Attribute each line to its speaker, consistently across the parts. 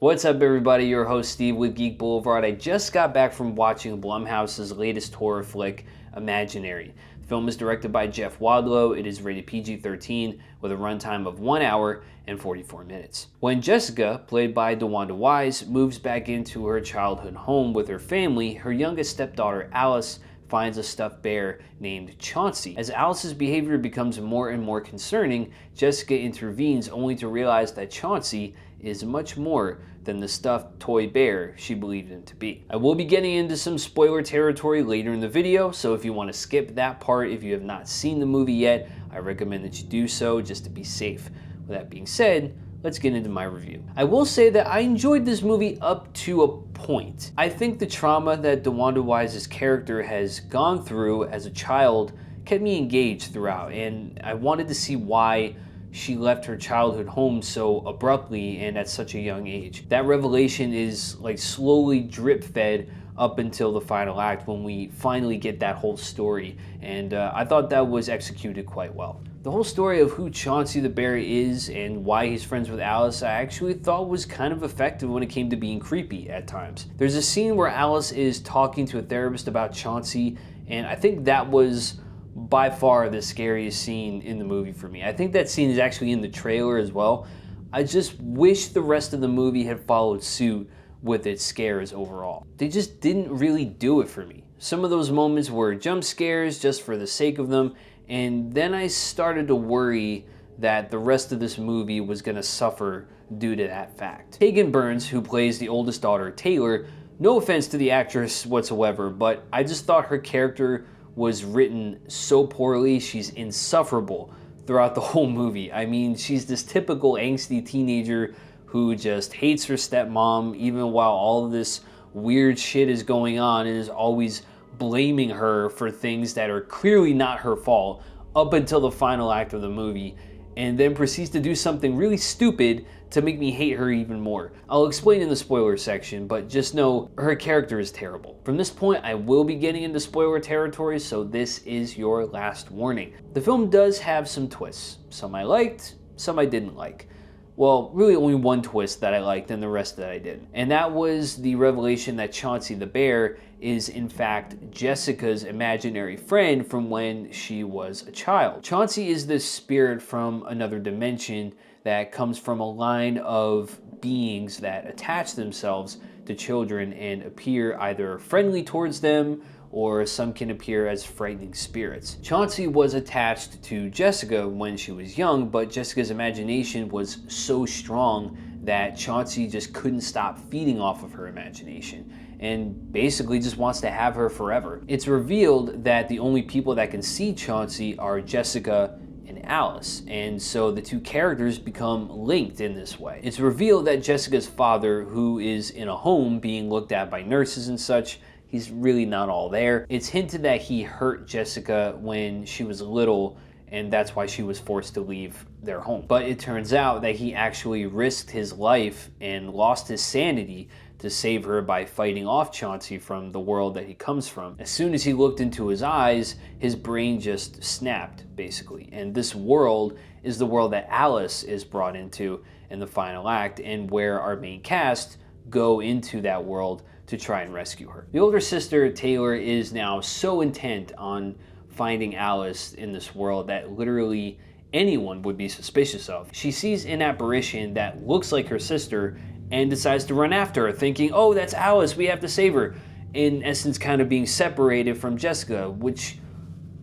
Speaker 1: What's up, everybody? Your host Steve with Geek Boulevard. I just got back from watching Blumhouse's latest horror flick, Imaginary. The film is directed by Jeff Wadlow. It is rated PG-13 with a runtime of 1 hour and 44 minutes. When Jessica, played by DeWanda Wise, moves back into her childhood home with her family, her youngest stepdaughter Alice finds a stuffed bear named Chauncey. As Alice's behavior becomes more and more concerning, Jessica intervenes only to realize that Chauncey is much more than the stuffed toy bear she believed him to be. I will be getting into some spoiler territory later in the video, so if you want to skip that part, if you have not seen the movie yet, I recommend that you do so just to be safe. With that being said, let's get into my review. I will say that I enjoyed this movie up to a point. I think the trauma that DeWanda Wise's character has gone through as a child kept me engaged throughout, and I wanted to see why she left her childhood home so abruptly and at such a young age. That revelation is like slowly drip fed up until the final act when we finally get that whole story, and I thought that was executed quite well. The whole story of who Chauncey the Bear is and why he's friends with Alice I actually thought was kind of effective when it came to being creepy at times. There's a scene where Alice is talking to a therapist about Chauncey, and I think that was by far the scariest scene in the movie for me. I think that scene is actually in the trailer as well. I just wish the rest of the movie had followed suit with its scares overall. They just didn't really do it for me. Some of those moments were jump scares just for the sake of them, and then I started to worry that the rest of this movie was going to suffer due to that fact. Hagen Burns, who plays the oldest daughter, Taylor, no offense to the actress whatsoever, but I just thought her character was written so poorly. She's insufferable throughout the whole movie. I mean, she's this typical angsty teenager who just hates her stepmom even while all of this weird shit is going on, and is always blaming her for things that are clearly not her fault up until the final act of the movie, and then proceeds to do something really stupid to make me hate her even more. I'll explain in the spoiler section, but just know her character is terrible. From this point, I will be getting into spoiler territory, so this is your last warning. The film does have some twists. Some I liked, some I didn't like. Well, really only one twist that I liked and the rest that I didn't. And that was the revelation that Chauncey the Bear is in fact Jessica's imaginary friend from when she was a child. Chauncey is this spirit from another dimension that comes from a line of beings that attach themselves to children and appear either friendly towards them, or some can appear as frightening spirits. Chauncey was attached to Jessica when she was young, but Jessica's imagination was so strong that Chauncey just couldn't stop feeding off of her imagination and basically just wants to have her forever. It's revealed that the only people that can see Chauncey are Jessica and Alice, and so the two characters become linked in this way. It's revealed that Jessica's father, who is in a home being looked at by nurses and such, he's really not all there. It's hinted that he hurt Jessica when she was little, and that's why she was forced to leave their home. But it turns out that he actually risked his life and lost his sanity to save her by fighting off Chauncey from the world that he comes from. As soon as he looked into his eyes, his brain just snapped, basically. And this world is the world that Alice is brought into in the final act, and where our main cast go into that world to try and rescue her. The older sister, Taylor, is now so intent on finding Alice in this world that literally anyone would be suspicious of. She sees an apparition that looks like her sister and decides to run after her, thinking, oh, that's Alice, we have to save her. In essence, kind of being separated from Jessica, which,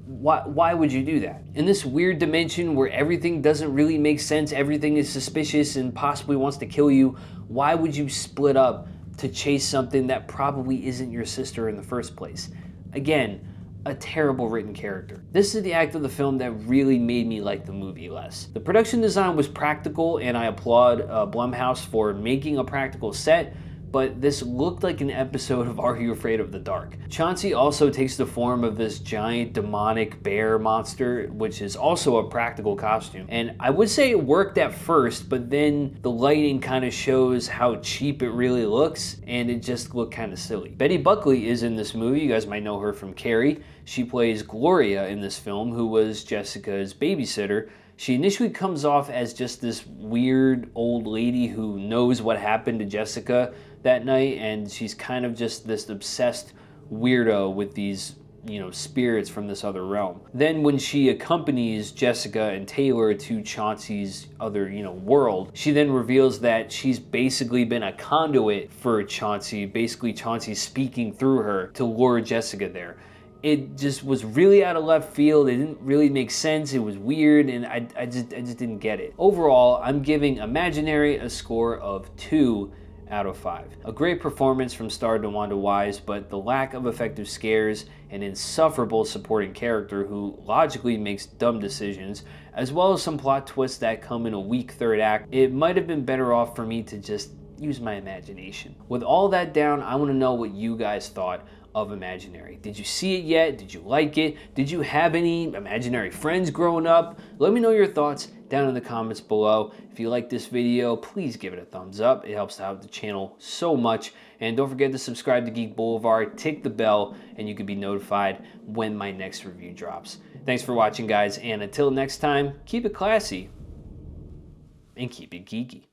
Speaker 1: why would you do that? In this weird dimension where everything doesn't really make sense, everything is suspicious and possibly wants to kill you, why would you split up to chase something that probably isn't your sister in the first place? Again, a terrible written character. This is the act of the film that really made me like the movie less. The production design was practical, and I applaud Blumhouse for making a practical set, but this looked like an episode of Are You Afraid of the Dark? Chauncey also takes the form of this giant demonic bear monster, which is also a practical costume. And I would say it worked at first, but then the lighting kind of shows how cheap it really looks, and it just looked kind of silly. Betty Buckley is in this movie. You guys might know her from Carrie. She plays Gloria in this film, who was Jessica's babysitter. She initially comes off as just this weird old lady who knows what happened to Jessica that night, and she's kind of just this obsessed weirdo with these, spirits from this other realm. Then when she accompanies Jessica and Taylor to Chauncey's other, world, she then reveals that she's basically been a conduit for Chauncey, basically Chauncey speaking through her to lure Jessica there. It just was really out of left field. It didn't really make sense. It was weird, and I just didn't get it. Overall, I'm giving Imaginary a score of 2 out of 5. A great performance from star DeWanda Wise, but the lack of effective scares, an insufferable supporting character who logically makes dumb decisions, as well as some plot twists that come in a weak third act, it might have been better off for me to just use my imagination. With all that down, I want to know what you guys thought of Imaginary. Did you see it yet? Did you like it? Did you have any imaginary friends growing up? Let me know your thoughts down in the comments below. If you like this video, please give it a thumbs up. It helps out the channel so much. And don't forget to subscribe to Geek Boulevard, tick the bell, and you can be notified when my next review drops. Thanks for watching, guys, and until next time, keep it classy and keep it geeky.